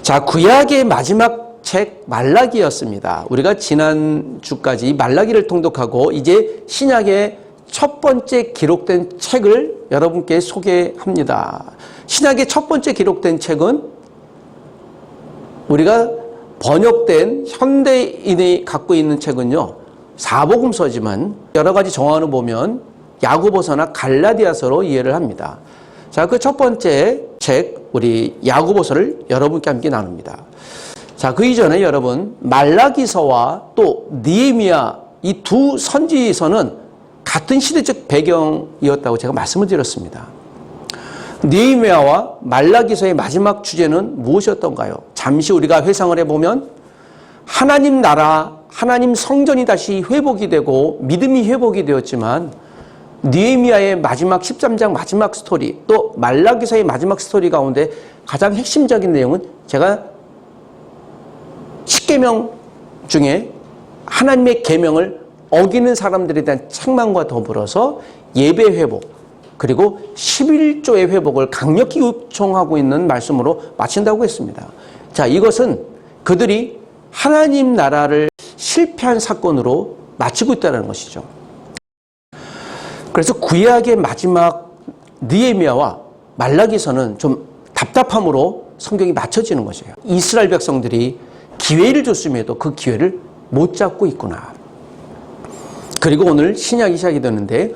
자, 구약의 마지막 책 말라기였습니다. 우리가 지난주까지 말라기를 통독하고 이제 신약의 첫 번째 기록된 책을 여러분께 소개합니다. 신약의 첫 번째 기록된 책은 우리가 번역된 현대인이 갖고 있는 책은요, 사복음서지만 여러 가지 정황을 보면 야고보서나 갈라디아서로 이해를 합니다. 자, 그 첫 번째 책, 우리 야고보서를 여러분께 함께 나눕니다. 자, 그 이전에 여러분, 말라기서와 또 느헤미야 이 두 선지서는 같은 시대적 배경이었다고 제가 말씀을 드렸습니다. 느헤미야와 말라기서의 마지막 주제는 무엇이었던가요? 잠시 우리가 회상을 해보면 하나님 나라, 하나님 성전이 다시 회복이 되고 믿음이 회복이 되었지만 느헤미야의 마지막 13장 마지막 스토리, 또 말라기서의 마지막 스토리 가운데 가장 핵심적인 내용은 제가 10계명 중에 하나님의 계명을 어기는 사람들에 대한 책망과 더불어서 예배 회복, 그리고 11조의 회복을 강력히 요청하고 있는 말씀으로 마친다고 했습니다. 자, 이것은 그들이 하나님 나라를 실패한 사건으로 마치고 있다는 것이죠. 그래서 구약의 마지막 느헤미야와 말라기서는 좀 답답함으로 성경이 맞춰지는 것이에요. 이스라엘 백성들이 기회를 줬음에도 그 기회를 못 잡고 있구나. 그리고 오늘 신약이 시작이 되는데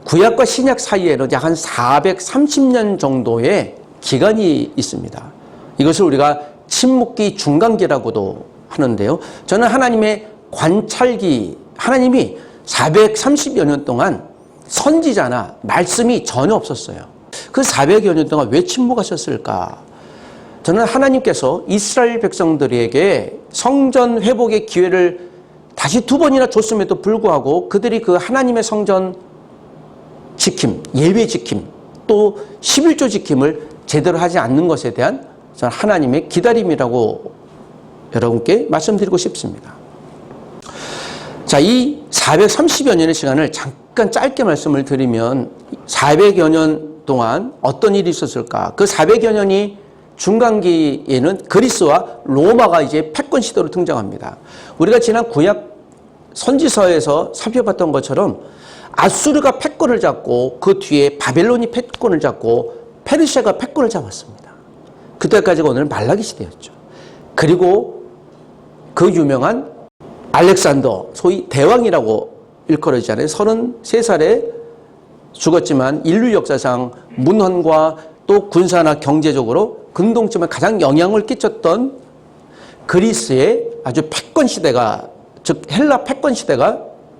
구약과 신약 사이에는 약 한 430년 정도의 기간이 있습니다. 이것을 우리가 침묵기 중간기라고도 하는데요. 저는 하나님의 관찰기, 하나님이 430여 년 동안 선지자나 말씀이 전혀 없었어요. 그 400여 년 동안 왜 침묵하셨을까? 저는 하나님께서 이스라엘 백성들에게 성전 회복의 기회를 다시 2번이나 줬음에도 불구하고 그들이 그 하나님의 성전 지킴, 예배 지킴, 또 11조 지킴을 제대로 하지 않는 것에 대한 저는 하나님의 기다림이라고 여러분께 말씀드리고 싶습니다. 자, 이 430여 년의 시간을 잠깐 짧게 말씀을 드리면 400여 년 동안 어떤 일이 있었을까? 그 400여 년이 중간기에는 그리스와 로마가 이제 패권 시대로 등장합니다. 우리가 지난 구약 선지서에서 살펴봤던 것처럼 아수르가 패권을 잡고 그 뒤에 바벨론이 패권을 잡고 페르시아가 패권을 잡았습니다. 그때까지가 오늘 말라기 시대였죠. 그리고 그 유명한 알렉산더, 소위 대왕이라고 일컬어지잖아요. 33살에 죽었지만 인류 역사상 문헌과 또 군사나 경제적으로 근동쯤에 가장 영향을 끼쳤던 그리스의 아주 패권 시대가, 즉 헬라 패권 시대가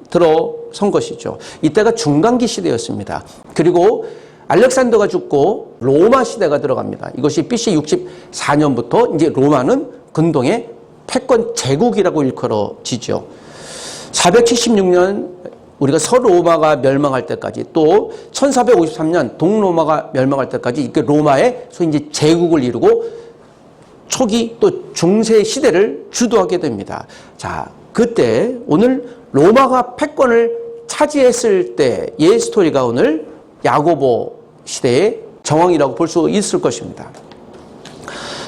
들어선 것이죠. 이때가 중간기 시대였습니다. 그리고 알렉산더가 죽고 로마 시대가 들어갑니다. 이것이 BC 64년부터 이제 로마는 근동의 패권 제국이라고 일컬어지죠. 476년 우리가 서로마가 멸망할 때까지, 또 1453년 동로마가 멸망할 때까지 이렇게 로마의 소위 이제 제국을 이루고 초기 또 중세 시대를 주도하게 됩니다. 자, 그때 오늘 로마가 패권을 차지했을 때의 스토리가 오늘 야고보 시대의 정황이라고 볼 수 있을 것입니다.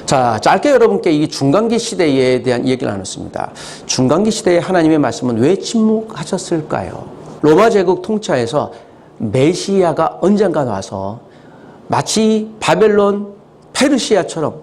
자, 짧게 여러분께 이 중간기 시대에 대한 이야기를 나눴습니다. 중간기 시대의 하나님의 말씀은 왜 침묵하셨을까요? 로마 제국 통치하에서 메시아가 언젠가 와서 마치 바벨론, 페르시아처럼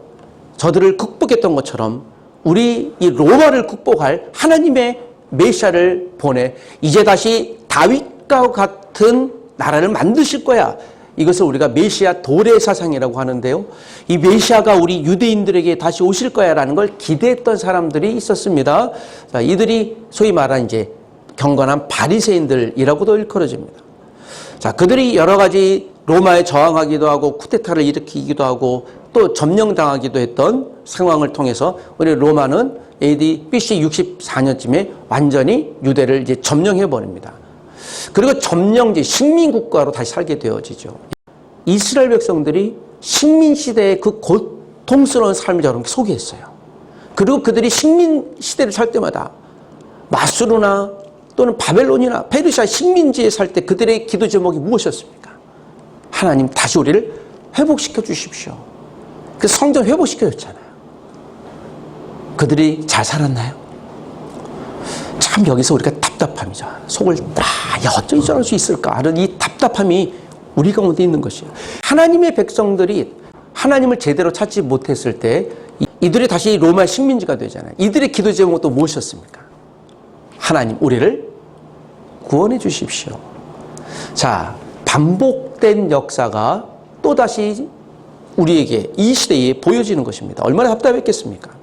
저들을 극복했던 것처럼 우리 이 로마를 극복할 하나님의 메시아를 보내 이제 다시 다윗과 같은 나라를 만드실 거야. 이것을 우리가 메시아 도래사상이라고 하는데요. 이 메시아가 우리 유대인들에게 다시 오실 거야 라는 걸 기대했던 사람들이 있었습니다. 자, 이들이 소위 말하는 이제 경건한 바리새인들이라고도 일컬어집니다. 자, 그들이 여러 가지 로마에 저항하기도 하고 쿠데타를 일으키기도 하고 또 점령당하기도 했던 상황을 통해서 우리 로마는 AD BC 64년쯤에 완전히 유대를 이제 점령해 버립니다. 그리고 점령지 식민국가로 다시 살게 되어지죠. 이스라엘 백성들이 식민시대의 그 고통스러운 삶을 여러분께 소개했어요. 그리고 그들이 식민시대를 살 때마다 마수르나 또는 바벨론이나 페르시아 식민지에 살 때 그들의 기도 제목이 무엇이었습니까? 하나님 다시 우리를 회복시켜 주십시오. 그 성전 회복시켜 줬잖아요. 그들이 잘 살았나요? 참 여기서 우리가 답답함이죠. 속을 어쩌지 저럴 수 있을까 하는 이 답답함이 우리 가운데 있는 것이에요. 하나님의 백성들이 하나님을 제대로 찾지 못했을 때 이들이 다시 로마 식민지가 되잖아요. 이들의 기도 제목은 또 무엇이었습니까? 하나님 우리를 구원해 주십시오. 자, 반복된 역사가 또다시 우리에게 이 시대에 보여지는 것입니다. 얼마나 답답했겠습니까?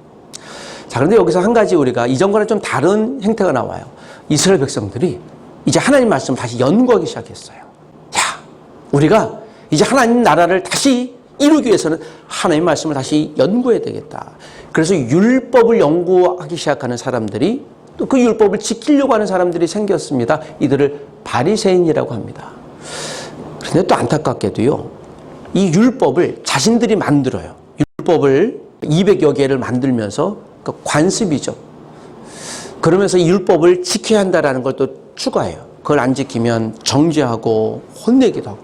자, 그런데 여기서 한 가지 우리가 이전과는 좀 다른 행태가 나와요. 이스라엘 백성들이 이제 하나님 말씀을 다시 연구하기 시작했어요. 야, 우리가 이제 하나님 나라를 다시 이루기 위해서는 하나님 말씀을 다시 연구해야 되겠다. 그래서 율법을 연구하기 시작하는 사람들이 또 그 율법을 지키려고 하는 사람들이 생겼습니다. 이들을 바리새인이라고 합니다. 그런데 또 안타깝게도요, 이 율법을 자신들이 만들어요. 율법을 200여 개를 만들면서 관습이죠. 그러면서 이 율법을 지켜야 한다는 걸 또 추가해요. 그걸 안 지키면 정죄하고 혼내기도 하고.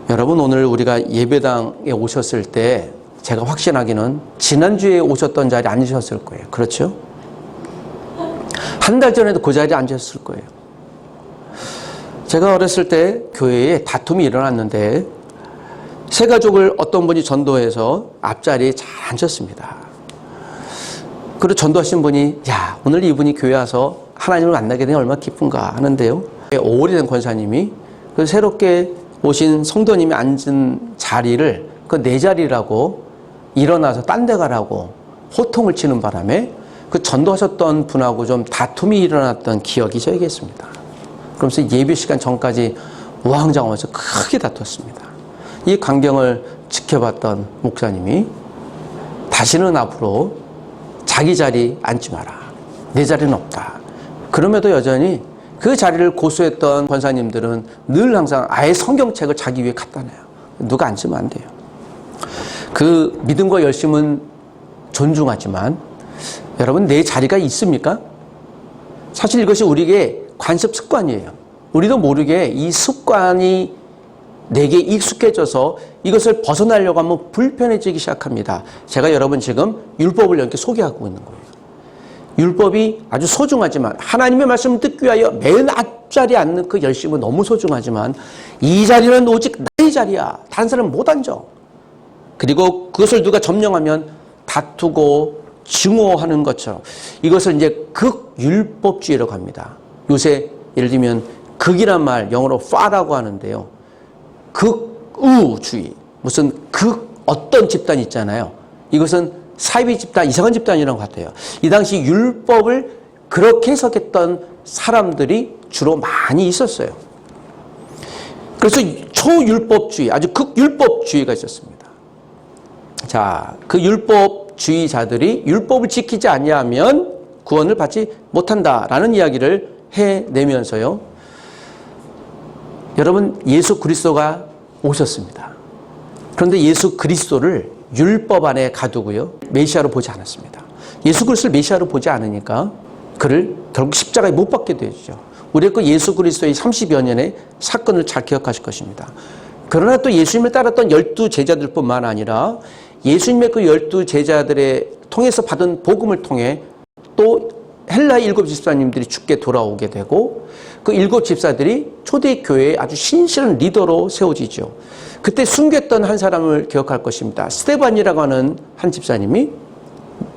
여러분, 오늘 우리가 예배당에 오셨을 때 제가 확신하기는 지난주에 오셨던 자리에 앉으셨을 거예요. 그렇죠? 한 달 전에도 그 자리에 앉으셨을 거예요. 제가 어렸을 때 교회에 다툼이 일어났는데 세 가족을 어떤 분이 전도해서 앞자리에 잘 앉혔습니다. 그리고 전도하신 분이 야, 오늘 이분이 교회 와서 하나님을 만나게 되니 얼마나 기쁜가 하는데요. 오래된 권사님이 그 새롭게 오신 성도님이 앉은 자리를 그 내 자리라고 일어나서 딴 데 가라고 호통을 치는 바람에 그 전도하셨던 분하고 좀 다툼이 일어났던 기억이 저에게 있습니다. 그러면서 예배 시간 전까지 우왕좌왕하면서 크게 다퉜습니다. 이 광경을 지켜봤던 목사님이 다시는 앞으로 자기 자리 앉지 마라. 내 자리는 없다. 그럼에도 여전히 그 자리를 고수했던 권사님들은 늘 항상 아예 성경책을 자기 위에 갖다 놔요. 누가 앉으면 안 돼요. 그 믿음과 열심은 존중하지만 여러분, 내 자리가 있습니까? 사실 이것이 우리에게 관습 습관이에요. 우리도 모르게 이 습관이 내게 익숙해져서 이것을 벗어나려고 하면 불편해지기 시작합니다. 제가 여러분 지금 율법을 이렇게 소개하고 있는 거예요. 율법이 아주 소중하지만 하나님의 말씀을 듣기 위하여 맨 앞자리에 앉는 그 열심은 너무 소중하지만 이 자리는 오직 나의 자리야. 다른 사람은 못 앉아. 그리고 그것을 누가 점령하면 다투고 증오하는 것처럼 이것을 이제 극율법주의라고 합니다. 요새 예를 들면 극이란 말 영어로 far라고 하는데요. 극우주의, 무슨 어떤 집단 있잖아요. 이것은 사이비 집단, 이상한 집단이라는 것 같아요. 이 당시 율법을 그렇게 해석했던 사람들이 주로 많이 있었어요. 그래서 초율법주의, 아주 극율법주의가 있었습니다. 자, 그 율법주의자들이 율법을 지키지 아니하면 구원을 받지 못한다라는 이야기를 해내면서요. 여러분, 예수 그리스도가 오셨습니다. 그런데 예수 그리스도를 율법 안에 가두고요, 메시아로 보지 않았습니다. 예수 그리스도를 메시아로 보지 않으니까 그를 결국 십자가에 못 박게 되죠. 우리가 그 예수 그리스도의 30여 년의 사건을 잘 기억하실 것입니다. 그러나 또 예수님을 따랐던 12 제자들뿐만 아니라 예수님의 그 12 제자들의 통해서 받은 복음을 통해 또 헬라의 7 집사님들이 죽게 돌아오게 되고 그 7 집사들이 초대교회의 아주 신실한 리더로 세워지죠. 그때 순교했던 한 사람을 기억할 것입니다. 스데반이라고 하는 한 집사님이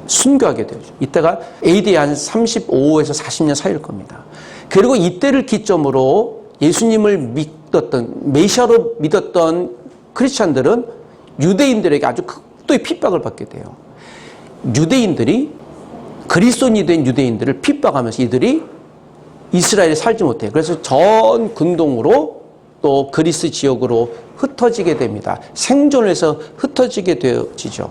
순교하게 되죠. 이때가 AD 한 35에서 40년 사이일 겁니다. 그리고 이때를 기점으로 예수님을 믿었던, 메시아로 믿었던 크리스찬들은 유대인들에게 아주 극도의 핍박을 받게 돼요. 유대인들이 그리스도인이 된 유대인들을 핍박하면서 이들이 이스라엘에 살지 못해요. 그래서 전 근동으로 또 그리스 지역으로 흩어지게 됩니다. 생존을 해서 흩어지게 되어지죠.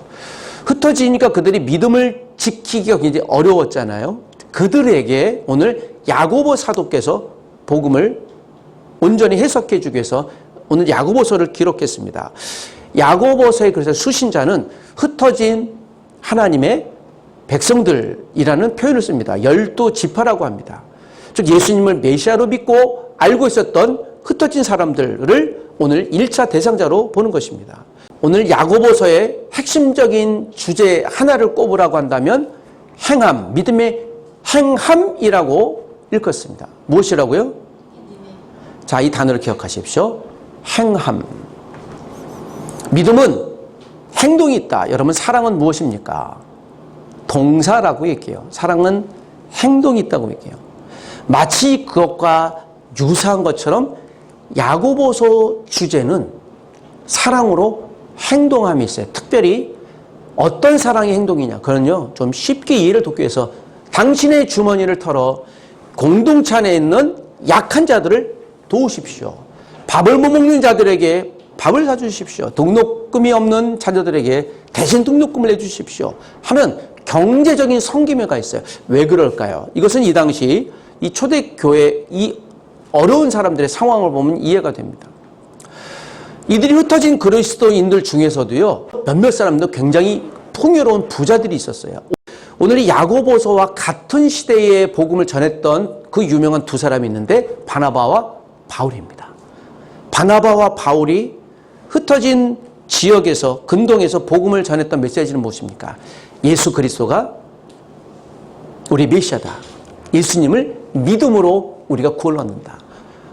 흩어지니까 그들이 믿음을 지키기가 굉장히 어려웠잖아요. 그들에게 오늘 야고보 사도께서 복음을 온전히 해석해 주기 위해서 오늘 야고보서를 기록했습니다. 야고보서의 그래서 수신자는 흩어진 하나님의 백성들이라는 표현을 씁니다. 12지파라고 합니다. 즉 예수님을 메시아로 믿고 알고 있었던 흩어진 사람들을 오늘 1차 대상자로 보는 것입니다. 오늘 야고보서의 핵심적인 주제 하나를 꼽으라고 한다면 행함, 믿음의 행함이라고 읽었습니다. 무엇이라고요? 자, 이 단어를 기억하십시오. 행함. 믿음은 행동이 있다. 여러분, 사랑은 무엇입니까? 동사라고 얘기해요. 사랑은 행동이 있다고 얘기해요. 마치 그것과 유사한 것처럼 야고보서 주제는 사랑으로 행동함이 있어요. 특별히 어떤 사랑의 행동이냐. 그건요, 좀 쉽게 이해를 돕기 위해서 당신의 주머니를 털어 공동체 안에 있는 약한 자들을 도우십시오. 밥을 못 먹는 자들에게 밥을 사주십시오. 등록금이 없는 자녀들에게 대신 등록금을 내주십시오. 하면 경제적인 성기매가 있어요. 왜 그럴까요? 이것은 이 당시 이 초대교회 이 어려운 사람들의 상황을 보면 이해가 됩니다. 이들이 흩어진 그리스도인들 중에서도요, 몇몇 사람도 굉장히 풍요로운 부자들이 있었어요. 오늘 이 야고보서와 같은 시대에 복음을 전했던 그 유명한 두 사람이 있는데 바나바와 바울입니다. 바나바와 바울이 흩어진 지역에서 근동에서 복음을 전했던 메시지는 무엇입니까? 예수 그리스도가 우리 메시아다. 예수님을 믿음으로 우리가 구원을 얻는다.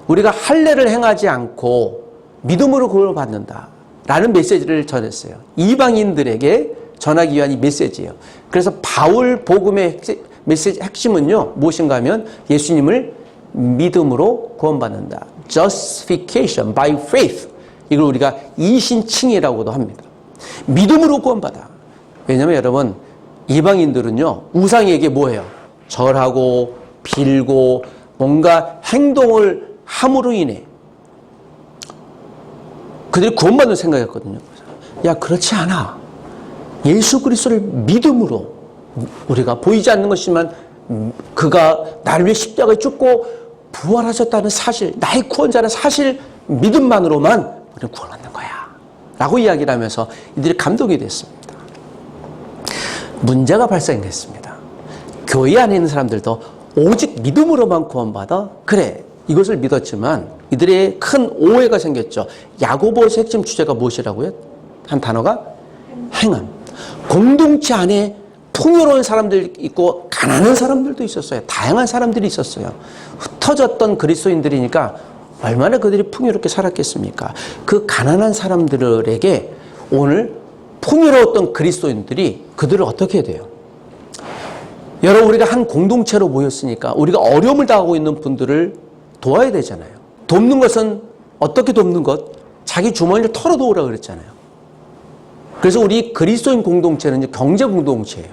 우리가 할례를 행하지 않고 믿음으로 구원을 받는다. 라는 메시지를 전했어요. 이방인들에게 전하기 위한 이 메시지예요. 그래서 바울 복음의 메시지 핵심은요, 무엇인가 하면 예수님을 믿음으로 구원받는다. Justification by faith. 이걸 우리가 이신칭이라고도 합니다. 믿음으로 구원받아. 왜냐하면 여러분, 이방인들은요, 우상에게 뭐예요? 절하고 빌고 뭔가 행동을 함으로 인해 그들이 구원받는 생각이었거든요. 야, 그렇지 않아. 예수 그리스도를 믿음으로 우리가 보이지 않는 것이지만 그가 나를 위해 십자가에 죽고 부활하셨다는 사실, 나의 구원자는 사실 믿음만으로만 우리는 구원받는 거야 라고 이야기를 하면서 이들이 감동이 됐습니다. 문제가 발생했습니다. 교회 안에 있는 사람들도 오직 믿음으로만 구원받아? 그래, 이것을 믿었지만 이들의 큰 오해가 생겼죠. 야고보의 핵심 주제가 무엇이라고요? 한 단어가 행함. 공동체 안에 풍요로운 사람들 있고 가난한 사람들도 있었어요. 다양한 사람들이 있었어요. 흩어졌던 그리스도인들이니까 얼마나 그들이 풍요롭게 살았겠습니까? 그 가난한 사람들에게 오늘 풍요로웠던 그리스도인들이 그들을 어떻게 해야 돼요? 여러분, 우리가 한 공동체로 모였으니까 우리가 어려움을 당하고 있는 분들을 도와야 되잖아요. 돕는 것은 어떻게 돕는 것? 자기 주머니를 털어도우라고 그랬잖아요. 그래서 우리 그리스도인 공동체는 경제 공동체예요.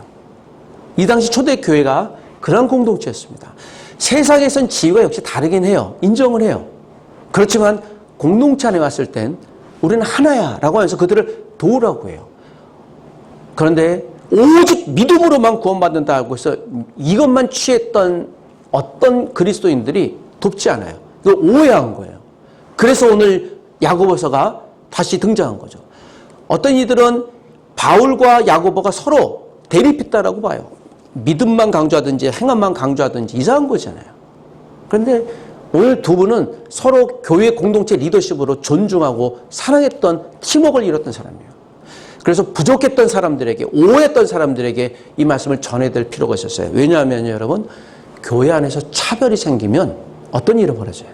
이 당시 초대교회가 그런 공동체였습니다. 세상에선 지위가 역시 다르긴 해요. 인정을 해요. 그렇지만 공동체 안에 왔을 땐 우리는 하나야 라고 하면서 그들을 도우라고 해요. 그런데 오직 믿음으로만 구원받는다고 해서 이것만 취했던 어떤 그리스도인들이 돕지 않아요. 이거 오해한 거예요. 그래서 오늘 야고보서가 다시 등장한 거죠. 어떤 이들은 바울과 야고보가 서로 대립했다라고 봐요. 믿음만 강조하든지 행함만 강조하든지 이상한 거잖아요. 그런데 오늘 두 분은 서로 교회 공동체 리더십으로 존중하고 사랑했던 팀워크를 이뤘던 사람이에요. 그래서 부족했던 사람들에게, 오해했던 사람들에게 이 말씀을 전해야 될 필요가 있었어요. 왜냐하면 여러분, 교회 안에서 차별이 생기면 어떤 일이 벌어져요?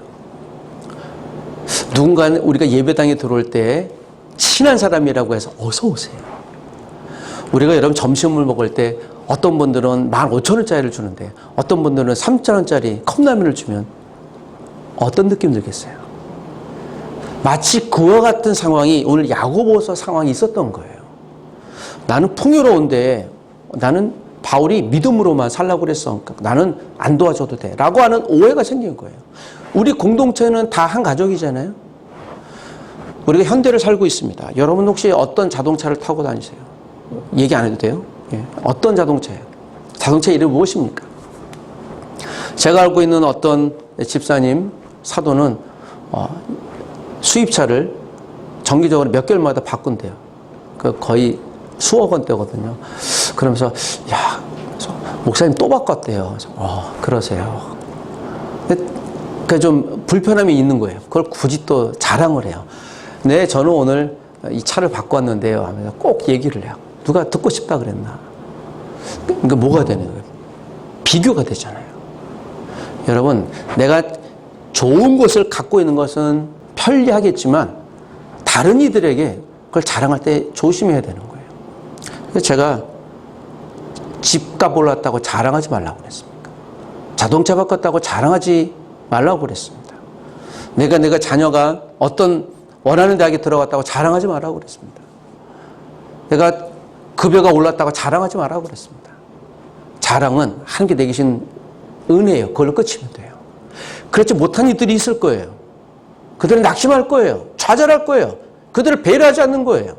누군가는 우리가 예배당에 들어올 때 친한 사람이라고 해서 어서 오세요. 우리가 여러분 점심을 먹을 때 어떤 분들은 15,000원짜리를 주는데 어떤 분들은 3,000원짜리 컵라면을 주면 어떤 느낌 들겠어요? 마치 그와 같은 상황이 오늘 야고보서 상황이 있었던 거예요. 나는 풍요로운데 나는 바울이 믿음으로만 살라고 그랬어. 나는 안 도와줘도 돼. 라고 하는 오해가 생긴 거예요. 우리 공동체는 다 한 가족이잖아요. 우리가 현대를 살고 있습니다. 여러분 혹시 어떤 자동차를 타고 다니세요? 얘기 안 해도 돼요? 예. 어떤 자동차예요? 자동차 이름이 무엇입니까? 제가 알고 있는 어떤 집사님, 사도는 수입차를 정기적으로 몇 개월마다 바꾼대요. 그 거의 수억 원대거든요. 그러면서 야, 목사님 또 바꿨대요. 그러세요. 근데 좀 불편함이 있는 거예요. 그걸 굳이 또 자랑을 해요. 네, 저는 오늘 이 차를 바꿔 왔는데요 하면서 꼭 얘기를 해요. 누가 듣고 싶다 그랬나? 그러니까 뭐가 되는 거예요? 비교가 되잖아요. 여러분, 내가 좋은 것을 갖고 있는 것은 편리하겠지만 다른 이들에게 그걸 자랑할 때 조심해야 되는 거예요. 그래서 제가 집값 올랐다고 자랑하지 말라고 그랬습니다. 자동차 바꿨다고 자랑하지 말라고 그랬습니다. 내가 자녀가 어떤 원하는 대학에 들어갔다고 자랑하지 말라고 그랬습니다. 내가 급여가 올랐다고 자랑하지 말라고 그랬습니다. 자랑은 하나님께 내기신 은혜예요. 그걸로 끝이면 돼요. 그렇지 못한 이들이 있을 거예요. 그들은 낙심할 거예요. 좌절할 거예요. 그들을 배려하지 않는 거예요.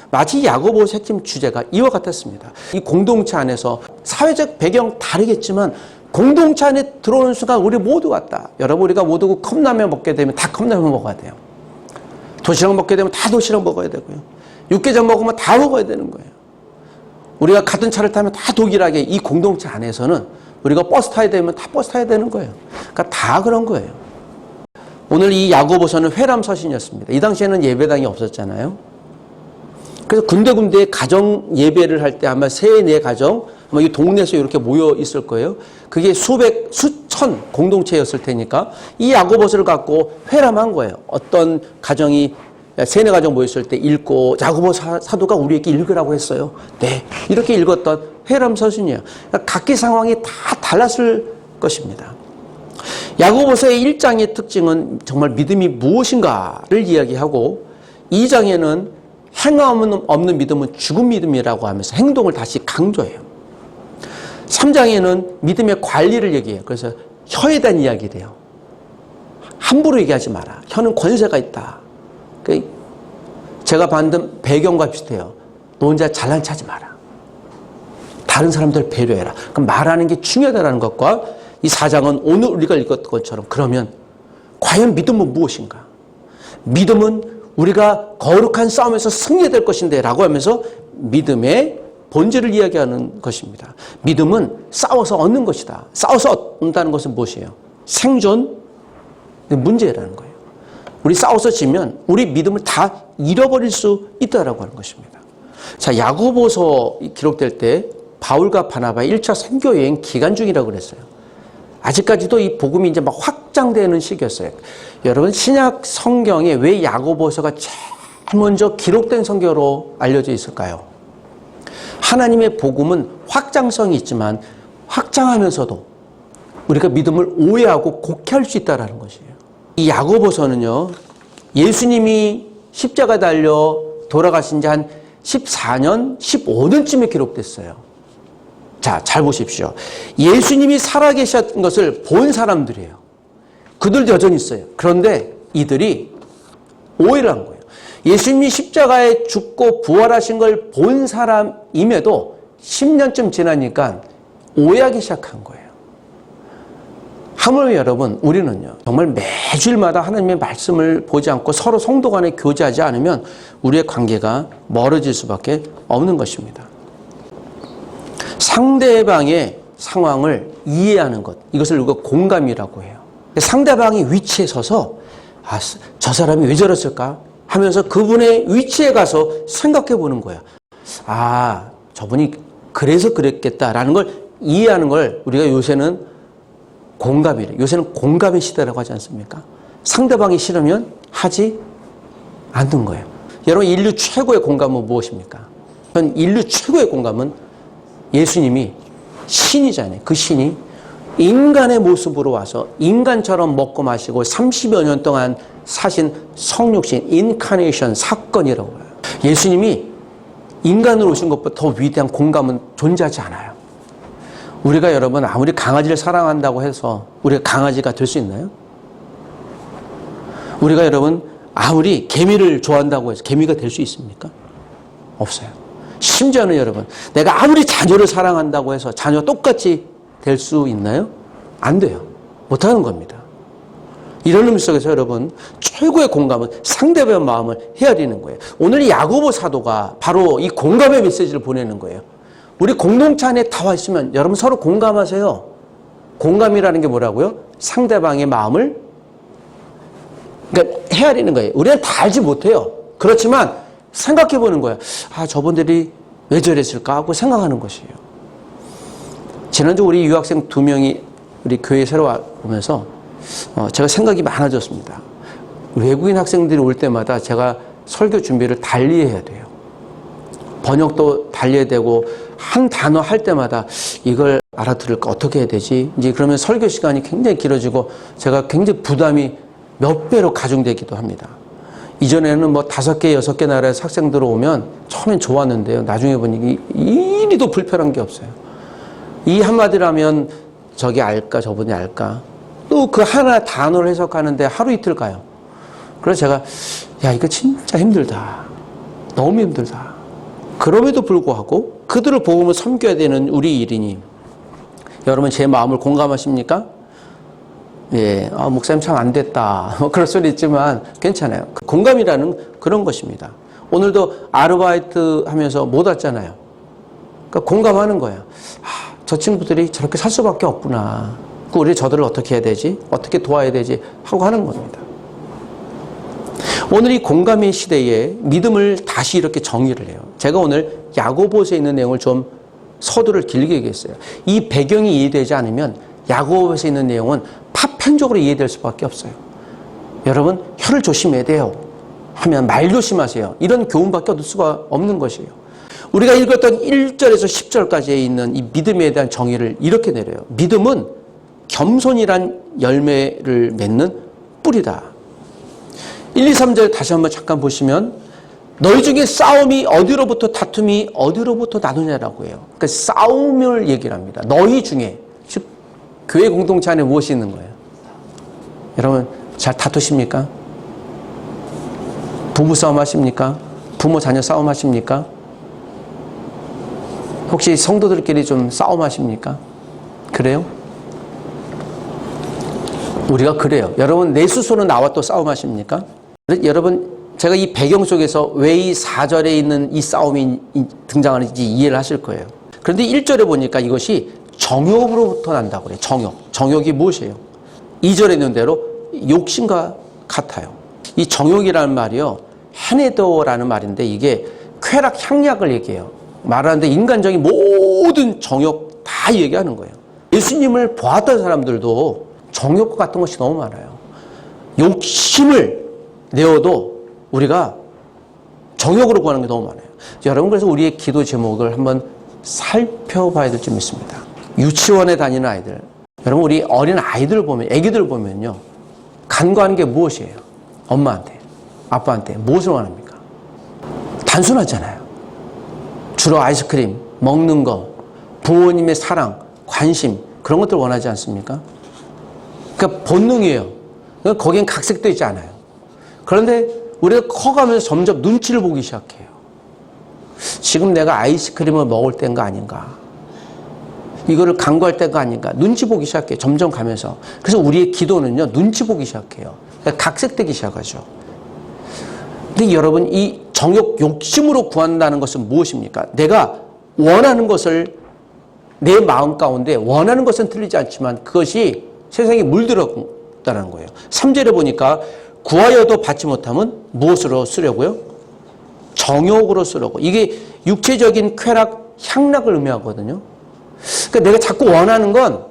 마치 야고보서 핵심 주제가 이와 같았습니다. 이 공동체 안에서 사회적 배경 다르겠지만 공동체 안에 들어오는 순간 우리 모두 같다. 여러분, 우리가 모두 컵라면 먹게 되면 다 컵라면 먹어야 돼요. 도시락 먹게 되면 다 도시락 먹어야 되고요. 육개장 먹으면 다 먹어야 되는 거예요. 우리가 같은 차를 타면 다 동일하게 이 공동체 안에서는 우리가 버스 타야 되면 다 버스 타야 되는 거예요. 그러니까 다 그런 거예요. 오늘 이 야고보서는 회람 서신이었습니다. 이 당시에는 예배당이 없었잖아요. 그래서 군데군데 가정 예배를 할 때 아마 3-4 가정, 아마 이 동네에서 이렇게 모여 있을 거예요. 그게 수천 공동체였을 테니까 이 야고보서를 갖고 회람한 거예요. 어떤 가정이 3-4 가정 모였을 때 읽고 야고보 사도가 우리에게 읽으라고 했어요. 네, 이렇게 읽었던 회람 서신이에요. 그러니까 각기 상황이 다 달랐을 것입니다. 야고보서의 1장의 특징은 정말 믿음이 무엇인가를 이야기하고 2장에는 행함 없는 믿음은 죽은 믿음이라고 하면서 행동을 다시 강조해요. 3장에는 믿음의 관리를 얘기해요. 그래서 혀에 대한 이야기를 해요. 함부로 얘기하지 마라. 혀는 권세가 있다. 제가 받은 배경과 비슷해요. 너 혼자 잘난 체하지 마라. 다른 사람들 배려해라. 그럼 말하는 게 중요하다는 것과 이 4장은 오늘 우리가 읽었던 것처럼 그러면 과연 믿음은 무엇인가? 믿음은 우리가 거룩한 싸움에서 승리될 것인데 라고 하면서 믿음의 본질을 이야기하는 것입니다. 믿음은 싸워서 얻는 것이다. 싸워서 얻는다는 것은 무엇이에요? 생존, 문제라는 거예요. 우리 싸워서 지면 우리 믿음을 다 잃어버릴 수 있다라고 하는 것입니다. 자, 야고보서 기록될 때 바울과 바나바의 1차 선교 여행 기간 중이라고 그랬어요. 아직까지도 이 복음이 이제 막 확장되는 시기였어요. 여러분, 신약 성경에 왜 야고보서가 제일 먼저 기록된 성경으로 알려져 있을까요? 하나님의 복음은 확장성이 있지만 확장하면서도 우리가 믿음을 오해하고 곡해할 수 있다는 것이에요. 이 야고보서는요, 예수님이 십자가 달려 돌아가신 지 한 14년, 15년쯤에 기록됐어요. 자, 잘 보십시오. 예수님이 살아계셨던 것을 본 사람들이에요. 그들도 여전히 있어요. 그런데 이들이 오해를 한 거예요. 예수님이 십자가에 죽고 부활하신 걸 본 사람임에도 10년쯤 지나니까 오해하기 시작한 거예요. 하물며 여러분, 우리는요, 정말 매주일마다 하나님의 말씀을 보지 않고 서로 성도 간에 교제하지 않으면 우리의 관계가 멀어질 수밖에 없는 것입니다. 상대방의 상황을 이해하는 것, 이것을 우리가 공감이라고 해요. 상대방의 위치에 서서 저 사람이 왜 저랬을까 하면서 그분의 위치에 가서 생각해 보는 거예요. 저분이 그래서 그랬겠다라는 걸 이해하는 걸 우리가 요새는 공감이래요. 요새는 공감의 시대라고 하지 않습니까? 상대방이 싫으면 하지 않는 거예요. 여러분, 인류 최고의 공감은 무엇입니까? 전 인류 최고의 공감은 예수님이 신이잖아요. 그 신이 인간의 모습으로 와서 인간처럼 먹고 마시고 30여 년 동안 사신 성육신, 인카네이션 사건이라고 해요. 예수님이 인간으로 오신 것보다 더 위대한 공감은 존재하지 않아요. 우리가 여러분 아무리 강아지를 사랑한다고 해서 우리가 강아지가 될 수 있나요? 우리가 여러분 아무리 개미를 좋아한다고 해서 개미가 될 수 있습니까? 없어요. 심지어는 여러분 내가 아무리 자녀를 사랑한다고 해서 자녀 똑같이 될 수 있나요? 안 돼요. 못하는 겁니다. 이런 의미 속에서 여러분 최고의 공감은 상대방의 마음을 헤아리는 거예요. 오늘 이 야고보 사도가 바로 이 공감의 메시지를 보내는 거예요. 우리 공동체 안에 다 와 있으면 여러분 서로 공감하세요. 공감이라는 게 뭐라고요? 상대방의 마음을 그러니까 헤아리는 거예요. 우리는 다 알지 못해요. 그렇지만 생각해 보는 거야. 아, 저분들이 왜 저랬을까 하고 생각하는 것이에요. 지난주 우리 유학생 2명이 우리 교회에 새로 오면서 제가 생각이 많아졌습니다. 외국인 학생들이 올 때마다 제가 설교 준비를 달리 해야 돼요. 번역도 달려야 되고 한 단어 할 때마다 이걸 알아들을까 어떻게 해야 되지? 이제 그러면 설교 시간이 굉장히 길어지고 제가 굉장히 부담이 몇 배로 가중되기도 합니다. 이전에는 뭐 5개, 6개 나라에서 학생들 오면 처음엔 좋았는데요. 나중에 보니 이리도 불편한 게 없어요. 이 한마디라면 저기 알까 저분이 알까 또 그 하나 단어를 해석하는데 하루 이틀 가요. 그래서 제가 야 이거 진짜 힘들다. 너무 힘들다. 그럼에도 불구하고 그들을 복음을 섬겨야 되는 우리 일이니 여러분 제 마음을 공감하십니까? 예, 목사님 참 안 됐다. 그럴 수는 있지만 괜찮아요. 공감이라는 그런 것입니다. 오늘도 아르바이트 하면서 못 왔잖아요. 그러니까 공감하는 거예요. 저 친구들이 저렇게 살 수밖에 없구나. 우리 저들을 어떻게 해야 되지? 어떻게 도와야 되지? 하고 하는 겁니다. 오늘 이 공감의 시대에 믿음을 다시 이렇게 정의를 해요. 제가 오늘 야고보서에 있는 내용을 좀 서두를 길게 얘기했어요. 이 배경이 이해되지 않으면 야고보서에 있는 내용은 파편적으로 이해될 수밖에 없어요. 여러분 혀를 조심해야 돼요. 하면 말 조심하세요. 이런 교훈밖에 얻을 수가 없는 것이에요. 우리가 읽었던 1절에서 10절까지에 있는 이 믿음에 대한 정의를 이렇게 내려요. 믿음은 겸손이란 열매를 맺는 뿌리다. 1, 2, 3절 다시 한번 잠깐 보시면 너희 중에 싸움이 어디로부터 다툼이 어디로부터 나누냐라고 해요. 그러니까 싸움을 얘기를 합니다. 너희 중에 즉 교회 공동체 안에 무엇이 있는 거예요? 여러분 잘 다투십니까? 부부 싸움 하십니까? 부모 자녀 싸움 하십니까? 혹시 성도들끼리 좀 싸움 하십니까? 그래요? 우리가 그래요. 여러분 내 스스로 나와 또 싸움 하십니까? 여러분 제가 이 배경 속에서 왜 이 4절에 있는 이 싸움이 등장하는지 이해를 하실 거예요. 그런데 1절에 보니까 이것이 정욕으로부터 난다고 그래요. 정욕. 정욕이 무엇이에요? 2절에 있는 대로 욕심과 같아요. 이 정욕이라는 말이요. 헤네도라는 말인데 이게 쾌락 향락을 얘기해요. 말하는데 인간적인 모든 정욕 다 얘기하는 거예요. 예수님을 보았던 사람들도 정욕 같은 것이 너무 많아요. 욕심을 내어도 우리가 정욕으로 구하는 게 너무 많아요. 여러분 그래서 우리의 기도 제목을 한번 살펴봐야 될 점 있습니다. 유치원에 다니는 아이들, 여러분 우리 어린 아이들 보면, 애기들 보면요, 간구하는 게 무엇이에요? 엄마한테, 아빠한테 무엇을 원합니까? 단순하잖아요. 주로 아이스크림, 먹는 거, 부모님의 사랑, 관심 그런 것들 원하지 않습니까? 그러니까 본능이에요. 그러니까 거기엔 각색도 있지 않아요. 그런데 우리가 커가면서 점점 눈치를 보기 시작해요. 지금 내가 아이스크림을 먹을 때인가 아닌가? 이거를 간구할 때가 아닌가? 눈치 보기 시작해요. 점점 가면서. 그래서 우리의 기도는요, 눈치 보기 시작해요. 그러니까 각색되기 시작하죠. 근데 여러분, 이 정욕, 욕심으로 구한다는 것은 무엇입니까? 내가 원하는 것을 내 마음 가운데 원하는 것은 틀리지 않지만 그것이 세상에 물들었다는 거예요. 3절에 보니까 구하여도 받지 못하면 무엇으로 쓰려고요? 정욕으로 쓰려고. 이게 육체적인 쾌락, 향락을 의미하거든요. 그러니까 내가 자꾸 원하는 건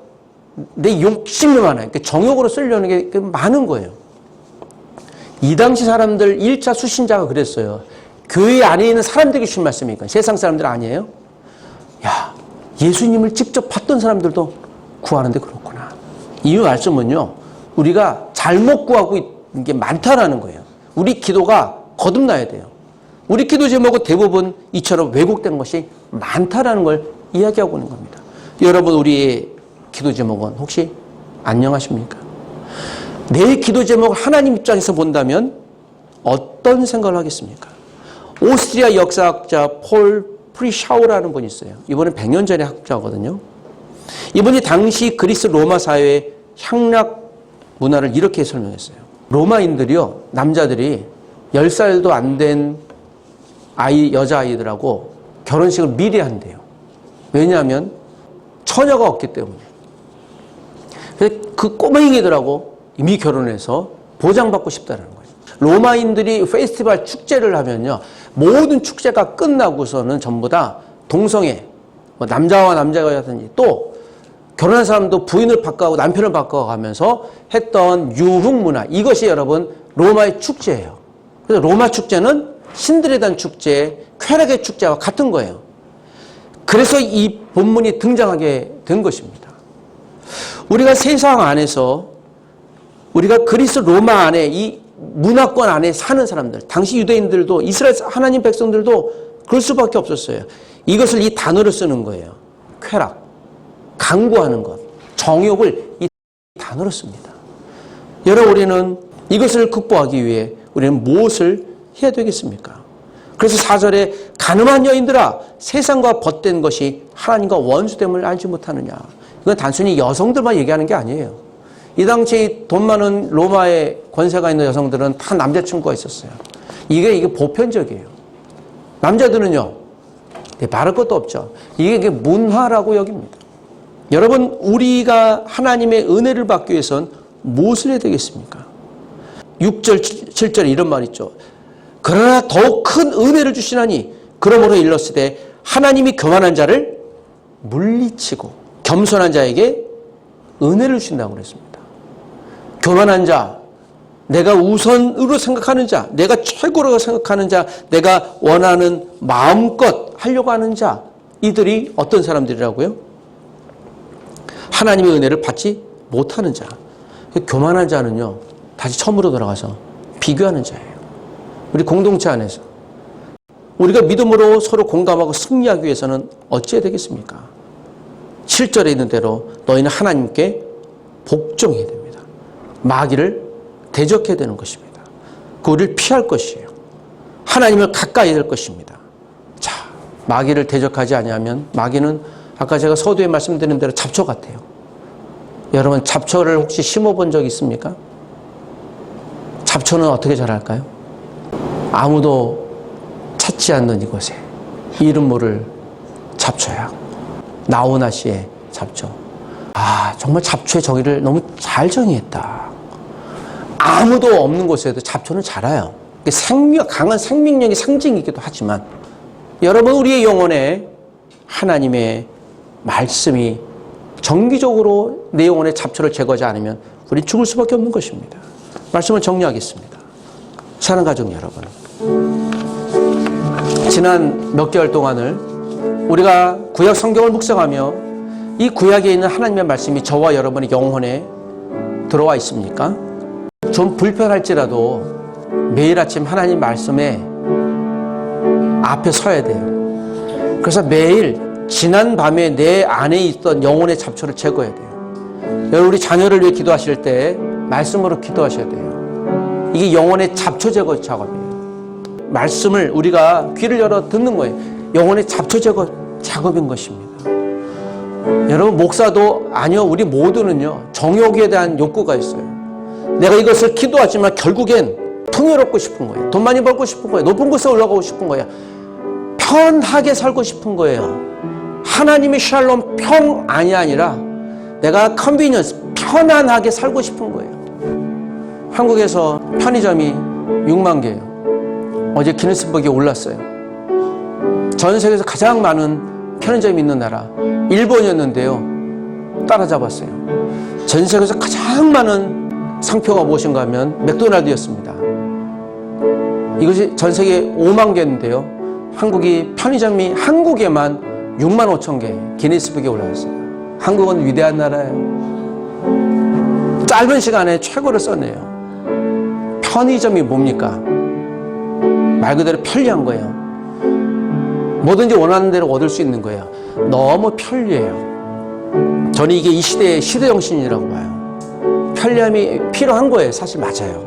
내 욕심이 많아요. 그러니까 정욕으로 쓰려는 게 많은 거예요. 이 당시 사람들 1차 수신자가 그랬어요. 교회 안에 있는 사람들에게 주신 말씀이니까. 세상 사람들 아니에요? 야, 예수님을 직접 봤던 사람들도 구하는데 그렇구나. 이 말씀은요, 우리가 잘못 구하고 있는 게 많다라는 거예요. 우리 기도가 거듭나야 돼요. 우리 기도 제목은 대부분 이처럼 왜곡된 것이 많다라는 걸 이야기하고 있는 겁니다. 여러분, 우리의 기도 제목은 혹시 안녕하십니까? 내 기도 제목을 하나님 입장에서 본다면 어떤 생각을 하겠습니까? 오스트리아 역사학자 폴 프리샤우라는 분이 있어요. 이분은 100년 전의 학자거든요. 이분이 당시 그리스 로마 사회의 향락 문화를 이렇게 설명했어요. 로마인들이요, 남자들이 10살도 안 된 여자아이들하고 결혼식을 미리 한대요. 왜냐하면 처녀가 없기 때문에. 그래서 그 꼬맹이들하고 이미 결혼해서 보장받고 싶다는 거예요. 로마인들이 페스티벌 축제를 하면요, 모든 축제가 끝나고서는 전부 다 동성애, 뭐 남자와 남자가든지 또 결혼한 사람도 부인을 바꿔가고 남편을 바꿔가면서 했던 유흥 문화, 이것이 여러분 로마의 축제예요. 그래서 로마 축제는 신들에 대한 축제, 쾌락의 축제와 같은 거예요. 그래서 이 본문이 등장하게 된 것입니다. 우리가 세상 안에서 우리가 그리스 로마 안에 이 문화권 안에 사는 사람들, 당시 유대인들도 이스라엘 하나님 백성들도 그럴 수밖에 없었어요. 이것을 이 단어를 쓰는 거예요. 쾌락, 강구하는 것, 정욕을 이 단어로 씁니다. 여러분, 우리는 이것을 극복하기 위해 우리는 무엇을 해야 되겠습니까? 그래서 4절에 가늠한 여인들아 세상과 벗된 것이 하나님과 원수됨을 알지 못하느냐. 이건 단순히 여성들만 얘기하는 게 아니에요. 이 당시 돈 많은 로마의 권세가 있는 여성들은 다 남자친구가 있었어요. 이게 보편적이에요. 남자들은요, 말할 것도 없죠. 이게 문화라고 여깁니다. 여러분, 우리가 하나님의 은혜를 받기 위해서는 무엇을 해야 되겠습니까? 6절, 7절에 이런 말이 있죠. 그러나 더욱 큰 은혜를 주시나니 그러므로 일렀으되 하나님이 교만한 자를 물리치고 겸손한 자에게 은혜를 주신다고 그랬습니다. 교만한 자, 내가 우선으로 생각하는 자, 내가 최고라고 생각하는 자, 내가 원하는 마음껏 하려고 하는 자, 이들이 어떤 사람들이라고요? 하나님의 은혜를 받지 못하는 자. 교만한 자는요, 다시 처음으로 돌아가서 비교하는 자예요. 우리 공동체 안에서 우리가 믿음으로 서로 공감하고 승리하기 위해서는 어찌해야 되겠습니까? 7절에 있는 대로 너희는 하나님께 복종해야 됩니다. 마귀를 대적해야 되는 것입니다. 그를 피할 것이에요. 하나님을 가까이 될 것입니다. 자, 마귀를 대적하지 아니하면 마귀는 아까 제가 서두에 말씀드린 대로 잡초 같아요. 여러분, 잡초를 혹시 심어본 적 있습니까? 잡초는 어떻게 자랄까요? 아무도 찾지 않는 이곳에 이름 모를 잡초야. 나오나 씨의 잡초. 아, 정말 잡초의 정의를 너무 잘 정의했다. 아무도 없는 곳에도 잡초는 자라요. 강한 생명력의 상징이기도 하지만 여러분, 우리의 영혼에 하나님의 말씀이 정기적으로 내 영혼의 잡초를 제거하지 않으면 우리 죽을 수밖에 없는 것입니다. 말씀을 정리하겠습니다. 사랑하는 가족 여러분, 지난 몇 개월 동안을 우리가 구약 성경을 묵상하며 이 구약에 있는 하나님의 말씀이 저와 여러분의 영혼에 들어와 있습니까? 좀 불편할지라도 매일 아침 하나님 말씀에 앞에 서야 돼요. 그래서 매일 지난 밤에 내 안에 있던 영혼의 잡초를 제거해야 돼요. 여러분, 우리 자녀를 위해 기도하실 때 말씀으로 기도하셔야 돼요. 이게 영혼의 잡초 제거 작업이에요. 말씀을 우리가 귀를 열어 듣는 거예요. 영혼의 잡초 제거 작업인 것입니다. 여러분, 목사도 아니요, 우리 모두는요, 정욕에 대한 욕구가 있어요. 내가 이것을 기도하지만 결국엔 풍요롭고 싶은 거예요. 돈 많이 벌고 싶은 거예요. 높은 곳에 올라가고 싶은 거예요. 편하게 살고 싶은 거예요. 하나님의 샬롬 평안이 아니라 내가 컨비니언스, 편안하게 살고 싶은 거예요. 한국에서 편의점이 6만 개예요. 어제 기네스북에 올랐어요. 전 세계에서 가장 많은 편의점이 있는 나라 일본이었는데요, 따라잡았어요. 전 세계에서 가장 많은 상표가 무엇인가 하면 맥도날드였습니다. 이것이 전 세계 5만 개인데요, 한국이 편의점이 한국에만 6만 5천 개 기네스북에 올라왔어요. 한국은 위대한 나라예요. 짧은 시간에 최고를 써내요. 편의점이 뭡니까? 말 그대로 편리한 거예요. 뭐든지 원하는 대로 얻을 수 있는 거예요. 너무 편리해요. 저는 이게 이 시대의 시대정신이라고 봐요. 편리함이 필요한 거예요. 사실 맞아요.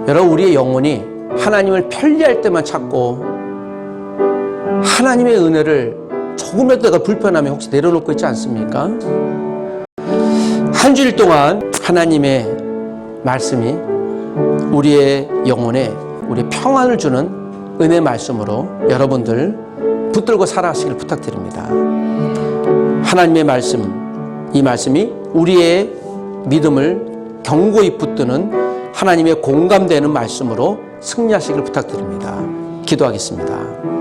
여러분, 우리의 영혼이 하나님을 편리할 때만 찾고 하나님의 은혜를 조금이라도 내가 불편하면 혹시 내려놓고 있지 않습니까? 한 주일 동안 하나님의 말씀이 우리의 영혼에 우리 평안을 주는 은혜 말씀으로 여러분들 붙들고 살아가시길 부탁드립니다. 하나님의 말씀, 이 말씀이 우리의 믿음을 견고히 붙드는 하나님의 공감되는 말씀으로 승리하시길 부탁드립니다. 기도하겠습니다.